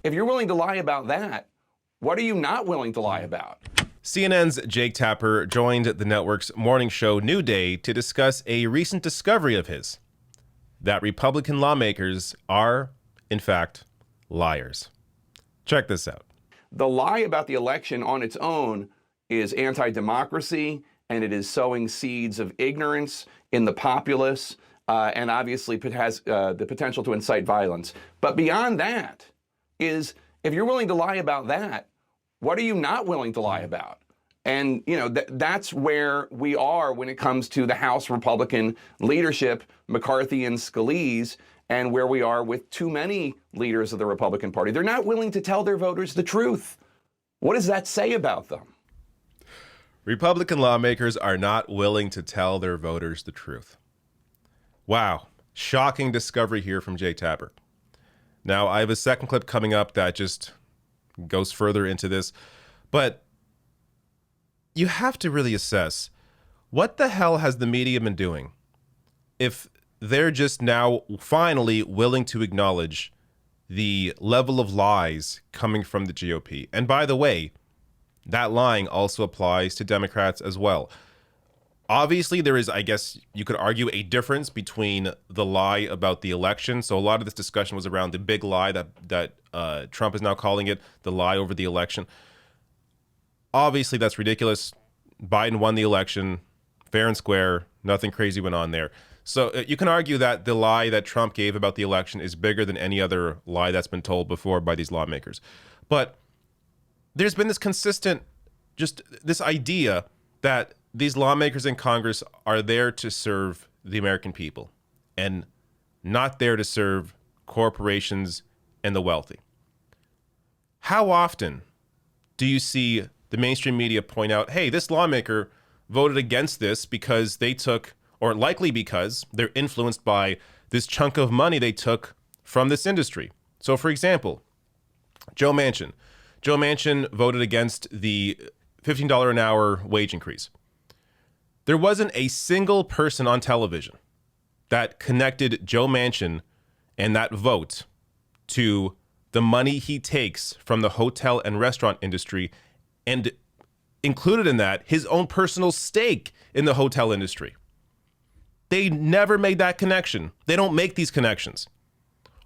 if you're willing to lie about that, what are you not willing to lie about? CNN's Jake Tapper joined the network's morning show New Day to discuss a recent discovery of his, that Republican lawmakers are, in fact, liars. Check this out. The lie about the election on its own is anti-democracy, and it is sowing seeds of ignorance in the populace, and obviously it has the potential to incite violence. But beyond that is, if you're willing to lie about that, what are you not willing to lie about? And, you know, that's where we are when it comes to the House Republican leadership, McCarthy and Scalise, and where we are with too many leaders of the Republican Party. They're not willing to tell their voters the truth. What does that say about them? Republican lawmakers are not willing to tell their voters the truth. Wow. Shocking discovery here from Jake Tapper. Now, I have a second clip coming up that just goes further into this, but you have to really assess, what the hell has the media been doing if they're just now finally willing to acknowledge the level of lies coming from the GOP? And by the way, that lying also applies to Democrats as well. Obviously, there is, I guess you could argue, a difference between the lie about the election. So a lot of this discussion was around the big lie that Trump is now calling it, the lie over the election. Obviously, that's ridiculous. Biden won the election, fair and square. Nothing crazy went on there. So you can argue that the lie that Trump gave about the election is bigger than any other lie that's been told before by these lawmakers. But there's been this consistent, just this idea that these lawmakers in Congress are there to serve the American people and not there to serve corporations and the wealthy. How often do you see the mainstream media point out, hey, this lawmaker voted against this because they took, or likely because they're influenced by this chunk of money they took from this industry? So, for example, Joe Manchin. Joe Manchin voted against the $15 an hour wage increase. There wasn't a single person on television that connected Joe Manchin and that vote to the money he takes from the hotel and restaurant industry, and included in that his own personal stake in the hotel industry. They never made that connection. They don't make these connections.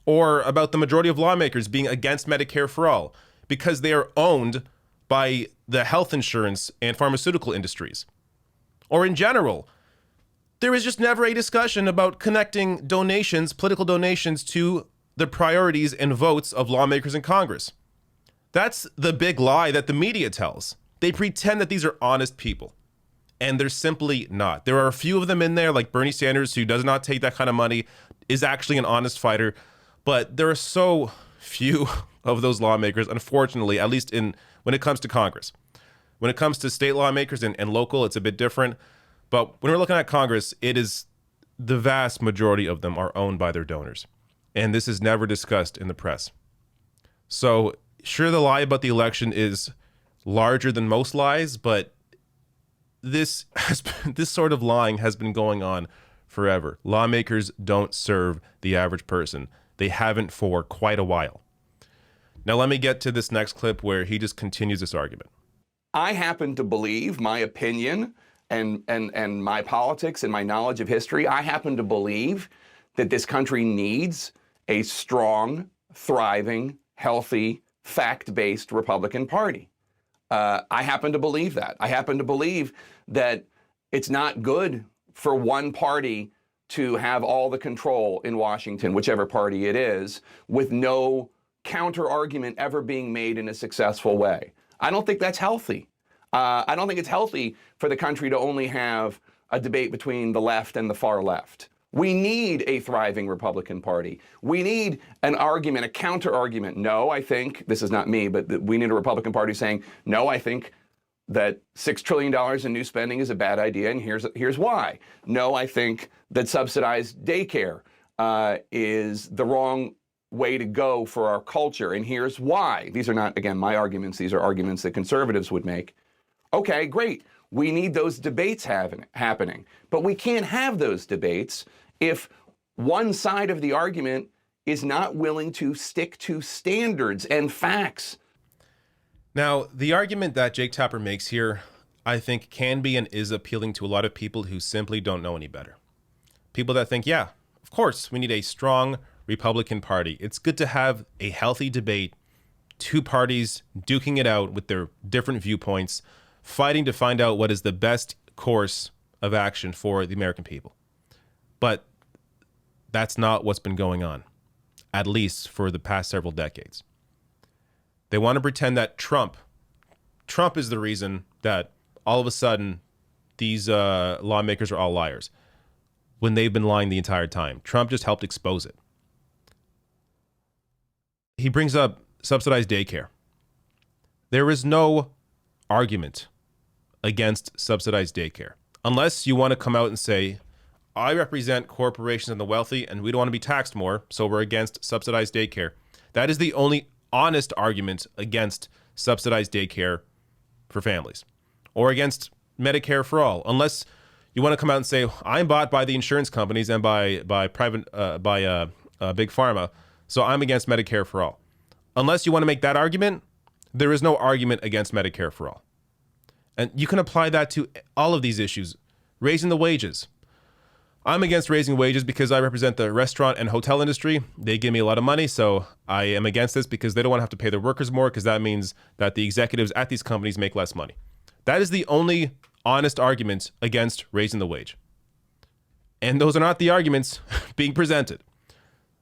Or about the majority of lawmakers being against Medicare for all because they are owned by the health insurance and pharmaceutical industries. Or in general, there is just never a discussion about connecting donations, political donations, to the priorities and votes of lawmakers in Congress. That's the big lie that the media tells. They pretend that these are honest people, and they're simply not. There are a few of them in there, like Bernie Sanders, who does not take that kind of money, is actually an honest fighter, but there are so few of those lawmakers, unfortunately, at least when it comes to Congress. When it comes to state lawmakers and local, it's a bit different. But when we're looking at Congress, it is the vast majority of them are owned by their donors. And this is never discussed in the press. So sure, the lie about the election is larger than most lies, but this sort of lying has been going on forever. Lawmakers don't serve the average person. They haven't for quite a while. Now let me get to this next clip where he just continues this argument. I happen to believe, my opinion and my politics and my knowledge of history, I happen to believe that this country needs a strong, thriving, healthy, fact-based Republican Party. I happen to believe that. I happen to believe that it's not good for one party to have all the control in Washington, whichever party it is, with no counter-argument ever being made in a successful way. I don't think that's healthy. I don't think it's healthy for the country to only have a debate between the left and the far left. We need a thriving Republican Party. We need an argument, a counter-argument. No, I think, this is not me, but we need a Republican Party saying, no, I think that $6 trillion in new spending is a bad idea, and here's why. No, I think that subsidized daycare is the wrong way to go for our culture, and here's why. These are not, again, my arguments. These are arguments that conservatives would make. Okay, great. We need those debates happening. But we can't have those debates if one side of the argument is not willing to stick to standards and facts. Now, the argument that Jake Tapper makes here, I think, can be and is appealing to a lot of people who simply don't know any better. People that think, yeah, of course, we need a strong Republican Party. It's good to have a healthy debate, two parties duking it out with their different viewpoints, fighting to find out what is the best course of action for the American people. But that's not what's been going on, at least for the past several decades. They want to pretend that Trump is the reason that all of a sudden these lawmakers are all liars, when they've been lying the entire time. Trump just helped expose it. He brings up subsidized daycare. There is no argument against subsidized daycare, unless you want to come out and say, I represent corporations and the wealthy, and we don't want to be taxed more, so we're against subsidized daycare. That is the only honest argument against subsidized daycare for families, or against Medicare for all, unless you want to come out and say, I'm bought by the insurance companies and by private big pharma, so I'm against Medicare for all. Unless you want to make that argument, there is no argument against Medicare for all. And you can apply that to all of these issues. Raising the wages. I'm against raising wages because I represent the restaurant and hotel industry. They give me a lot of money, so I am against this because they don't want to have to pay their workers more, because that means that the executives at these companies make less money. That is the only honest argument against raising the wage. And those are not the arguments being presented.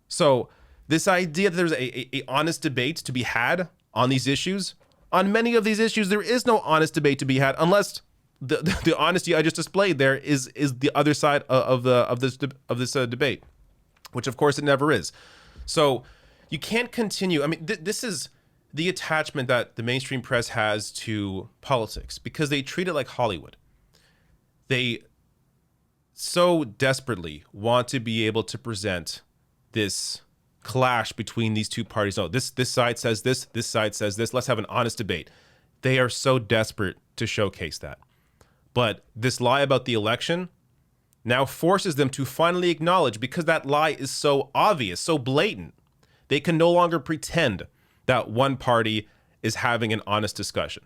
So this idea that there's a honest debate to be had on these issues, on many of these issues, there is no honest debate to be had unless the honesty I just displayed there is the other side of this debate, which of course it never is. So you can't continue. I mean, this is the attachment that the mainstream press has to politics, because they treat it like Hollywood. They so desperately want to be able to present this clash between these two parties. Oh, this side says this side says this. Let's have an honest debate. They are so desperate to showcase that. But this lie about the election now forces them to finally acknowledge, because that lie is so obvious, so blatant, they can no longer pretend that one party is having an honest discussion.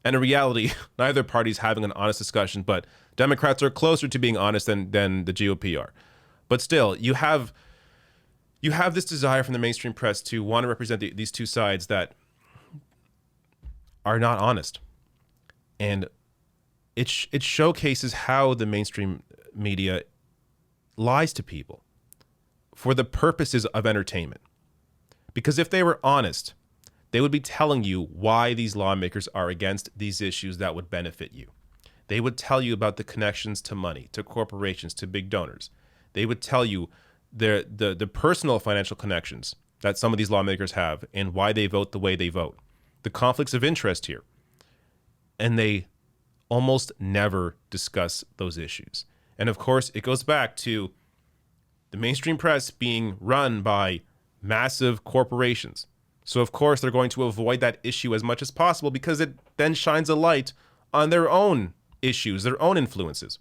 And in reality, neither party is having an honest discussion, but Democrats are closer to being honest than the GOP are. But still, you have this desire from the mainstream press to want to represent these two sides that are not honest. And it showcases how the mainstream media lies to people for the purposes of entertainment. Because if they were honest, they would be telling you why these lawmakers are against these issues that would benefit you. They would tell you about the connections to money, to corporations, to big donors. They would tell you the personal financial connections that some of these lawmakers have and why they vote the way they vote, the conflicts of interest here. And they almost never discuss those issues. And of course, it goes back to the mainstream press being run by massive corporations. So of course, they're going to avoid that issue as much as possible, because it then shines a light on their own issues, their own influences.